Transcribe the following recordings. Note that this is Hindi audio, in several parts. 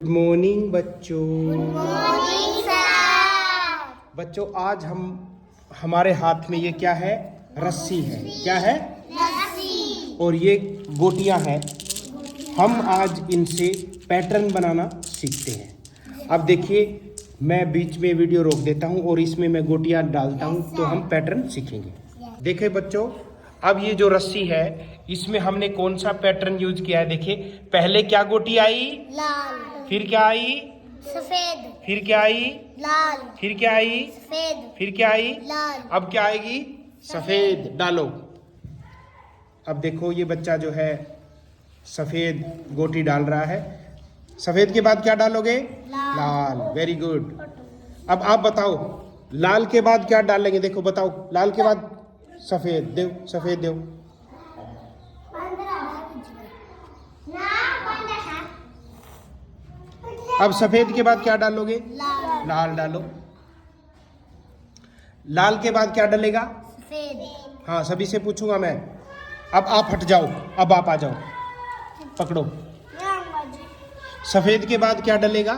मॉर्निंग बच्चों। Good morning sir. बच्चों आज हमारे हाथ में ये क्या है? रस्सी है। क्या है? रस्सी। और ये गोटियां हैं। हम आज इनसे पैटर्न बनाना सीखते हैं। अब देखिए, मैं बीच में वीडियो रोक देता हूँ और इसमें मैं गोटियां डालता हूँ तो हम पैटर्न सीखेंगे। देखिए बच्चों, अब ये जो रस्सी है इसमें हमने कौन सा पैटर्न यूज किया है? देखिए, पहले क्या गोटी आई? लाल। फिर क्या आई? सफेद। फिर क्या आई? लाल। फिर क्या आई? सफेद। फिर क्या आई? लाल। अब क्या आएगी? सफेद। डालो। अब देखो, ये बच्चा जो है सफेद गोटी डाल रहा है। सफेद के बाद क्या डालोगे? लाल। Very good. अब आप बताओ, लाल के बाद क्या डालेंगे? देखो बताओ, लाल के बाद सफेद दो। सफेद दो। अब सफेद के बाद क्या डालोगे? लाल। लाल डालो। लाल के बाद क्या डलेगा? सफेद। हाँ, सभी से पूछूंगा मैं। अब आप हट जाओ, अब आप आ जाओ, पकड़ो। सफेद के बाद क्या डलेगा?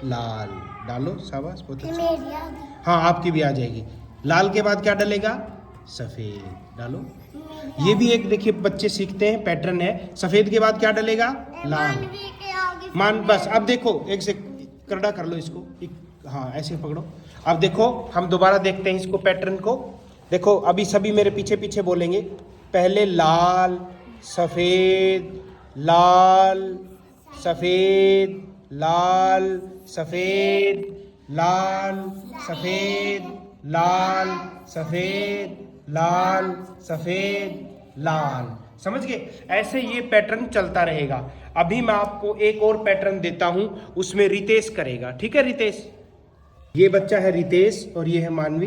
लाल। डालो, शाबाश, बहुत अच्छा। हाँ, आपकी भी आ जाएगी। लाल के बाद क्या डलेगा? सफेद। डालो। ये भी एक, देखिए, बच्चे सीखते हैं, पैटर्न है। सफेद के बाद क्या डलेगा? लाल। मान, बस। अब देखो, एक से करड़ा कर लो इसको। हाँ, ऐसे पकड़ो। अब देखो, हम दोबारा देखते हैं इसको, पैटर्न को। देखो, अभी सभी मेरे पीछे पीछे बोलेंगे। पहले लाल, सफेद, लाल, सफेद, लाल, सफेद, लाल, सफेद, लाल, सफेद, लाल, सफेद, लाल। समझ गए? ऐसे ये पैटर्न चलता रहेगा। अभी मैं आपको एक और पैटर्न देता हूं, उसमें रितेश करेगा। ठीक है रितेश? ये बच्चा है रितेश और ये है मानवी।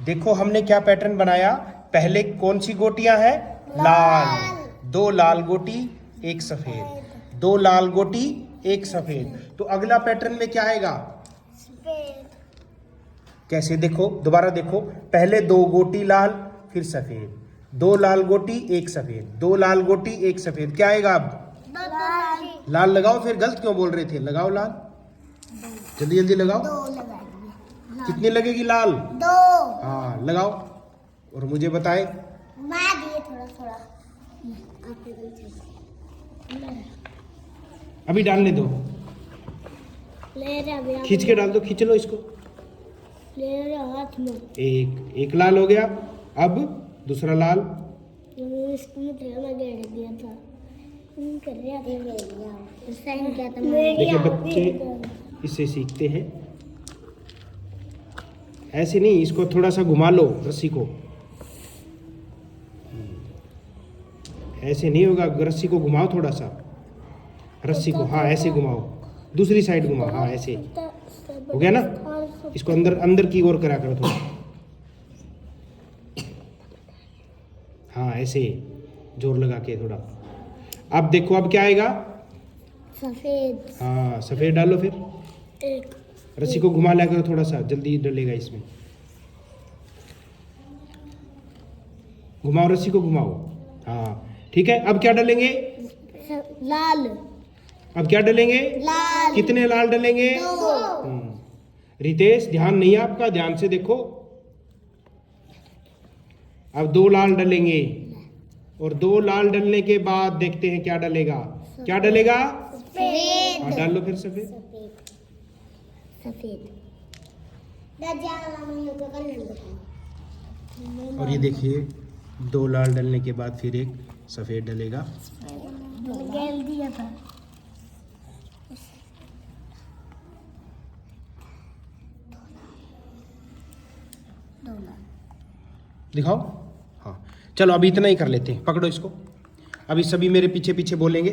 देखो, हमने क्या पैटर्न बनाया। पहले कौन सी गोटियां हैं? लाल। दो लाल गोटी, एक सफेद। दो लाल गोटी, एक सफेद। तो अगला पैटर्न में क्या आएगा? सफेद। कैसे? देखो, दोबारा देखो। पहले दो गोटी लाल, फिर सफेद। दो लाल गोटी, एक सफेद। दो लाल गोटी, एक सफेद। क्या आएगा अब? लाल लगाओ। फिर गलत क्यों बोल रहे थे? लगाओ लाल, जल्दी जल्दी लगाओ। कितनी लगेगी लाल? दो। हाँ, लगाओ और मुझे बताए। मैं दिए थोड़ा थोड़ा। अभी डालने दो, ले रहा खींच के डाल दो। खींच लो इसको। ले रहा हाथ में। एक लाल हो गया। अब दूसरा लाल। इसमें मैं गेड़ दिया था। कर रहा था। साइन किया था। देखिए, बच्चे इससे सीखते हैं। ऐसे नहीं, इसको थोड़ा सा घुमा लो रस्सी को। ऐसे नहीं होगा, रस्सी को घुमाओ थोड़ा सा। रस्सी को, हाँ, ऐसे घुमाओ। दूसरी साइड घुमाओ। हाँ, ऐसे हो गया ना? इसको अंदर अंदर की ओर करा करो थोड़ा। हाँ, ऐसे जोर लगा के थोड़ा। अब देखो, अब क्या आएगा? सफेद। हाँ, सफेद डालो। फिर एक। रस्सी को घुमा लिया करो थोड़ा सा, जल्दी डलेगा इसमें। घुमाओ, रस्सी को घुमाओ। हाँ, ठीक है। अब क्या डलेंगे? लाल। अब क्या डलेंगे? लाल। कितने लाल डलेंगे? दो। रितेश, ध्यान नहीं है आपका, ध्यान से देखो। अब दो लाल डलेंगे और दो लाल डलने के बाद देखते हैं क्या डलेगा। क्या डलेगा? सफेद। हाँ, डाल लो फिर सफेद। सफेद। और ये देखिए, दो लाल डलने के बाद फिर एक सफेद डलेगा। गेल दिया था। दिखाओ। हाँ, चलो अभी इतना ही कर लेते हैं। पकड़ो इसको। अभी सभी मेरे पीछे पीछे बोलेंगे।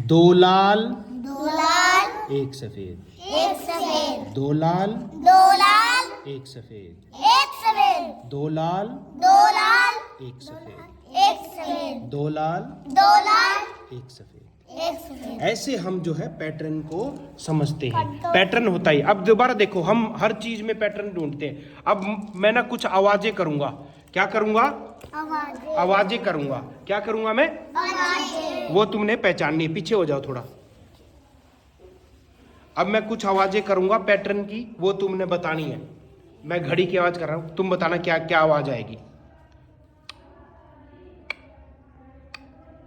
दो लाल, दो लाल, एक सफेद। एक सफेद। दो लाल, दो लाल, एक सफेद। एक सफेद। दो लाल, दो लाल, एक सफेद। एक सफेद। दो लाल, दो लाल, एक सफेद। एक सफेद। ऐसे हम जो है पैटर्न को समझते हैं। पैटर्न होता ही। अब दोबारा देखो, हम हर चीज में पैटर्न ढूंढते हैं। अब मैं ना कुछ आवाजें करूंगा। क्या करूंगा? आवाजें करूंगा। क्या करूंगा मैं? वो तुमने पहचाननी है। पीछे हो जाओ थोड़ा। अब मैं कुछ आवाजें करूंगा पैटर्न की, वो तुमने बतानी है। मैं घड़ी की आवाज कर रहा हूं, तुम बताना क्या क्या आवाज आएगी।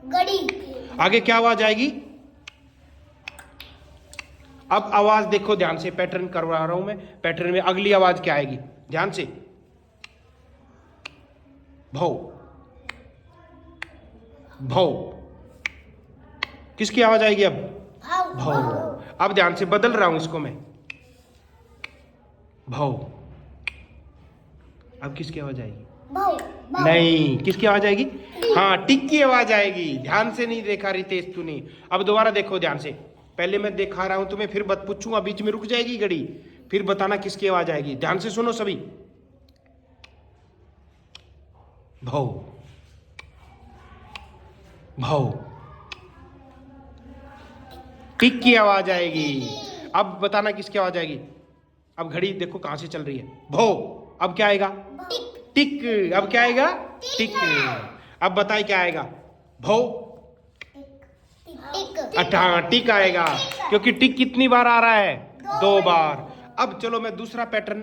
घड़ी। आगे क्या आवाज आएगी? अब आवाज देखो ध्यान से, पैटर्न करवा रहा हूं मैं। पैटर्न में अगली आवाज क्या आएगी, ध्यान से। भौ। भौ। किसकी आवाज आएगी अब? भौ। अब ध्यान से बदल रहा हूं इसको मैं। भौ। अब किसकी आवाज आएगी? नहीं, किसकी आवाज आएगी? हाँ, टिक की आवाज आएगी। ध्यान से नहीं देखा रितेश तूने। अब दोबारा देखो ध्यान से, पहले मैं दिखा रहा हूं तुम्हें, फिर पूछूंगा, बीच में रुक जाएगी घड़ी, फिर बताना किसकी आवाज आएगी। ध्यान से सुनो सभी। भौ। भौ। टिक की आवाज आएगी। अब बताना किसकी आवाज आएगी। अब घड़ी देखो कहां से चल रही है। भौ। अब क्या आएगा? टिक। अब क्या आएगा? टिक। अब बताए क्या आएगा? भौ। टिक आएगा, क्योंकि टिक कितनी बार आ रहा है? 2 बार। अब चलो मैं दूसरा पैटर्न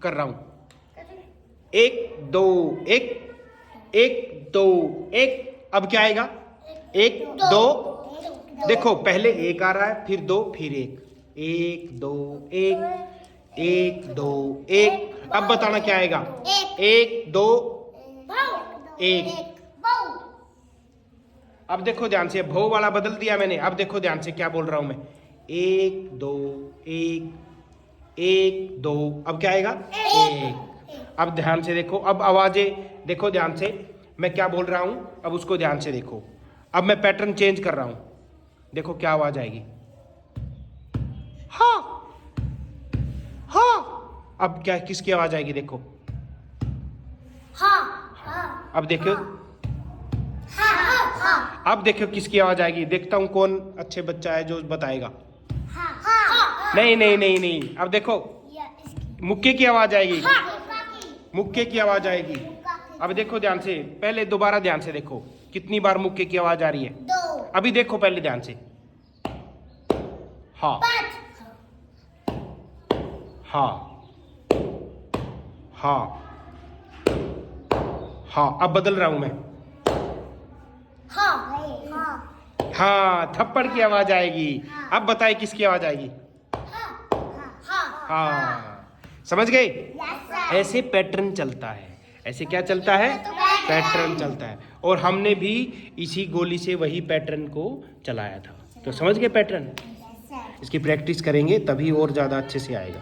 कर रहा हूं। 1 2 1 1 2 1। अब क्या आएगा? 1 2। देखो पहले 1 आ रहा है, फिर 2, फिर 1। 1 2 1 1 2 1। अब बताना क्या आएगा? 1 2 1। अब देखो ध्यान से, भौ वाला बदल दिया मैंने। अब देखो ध्यान से क्या बोल रहा हूं मैं। 1 2 1 1 2। अब क्या आएगा? 1। अब ध्यान से देखो, अब आवाजें देखो ध्यान से, मैं क्या बोल रहा हूं, अब उसको ध्यान से देखो। अब मैं पैटर्न चेंज कर रहा हूं, देखो क्या आवाज आएगी। हाँ हाँ। अब क्या किसकी आवाज आएगी? देखो हाँ। अब देखो अब देखो किसकी आवाज आएगी। देखता हूं कौन अच्छे बच्चा है जो बताएगा। नहीं नहीं नहीं नहीं। अब देखो मुक्के की आवाज आएगी। मुक्के की आवाज आएगी। अब देखो ध्यान से, पहले दोबारा ध्यान से देखो कितनी बार मुक्के की आवाज आ रही है। 2। अभी देखो पहले ध्यान से। हाँ 5। हाँ हाँ हाँ। अब बदल रहा हूं मैं। हाँ, थप्पड़ की आवाज आएगी। अब बताए किसकी आवाज आएगी? हाँ, समझ गए? ऐसे पैटर्न चलता है। ऐसे क्या चलता है? पैटर्न चलता है। और हमने भी इसी गोली से वही पैटर्न को चलाया था। तो समझ गए पैटर्न? इसकी प्रैक्टिस करेंगे तभी और ज्यादा अच्छे से आएगा।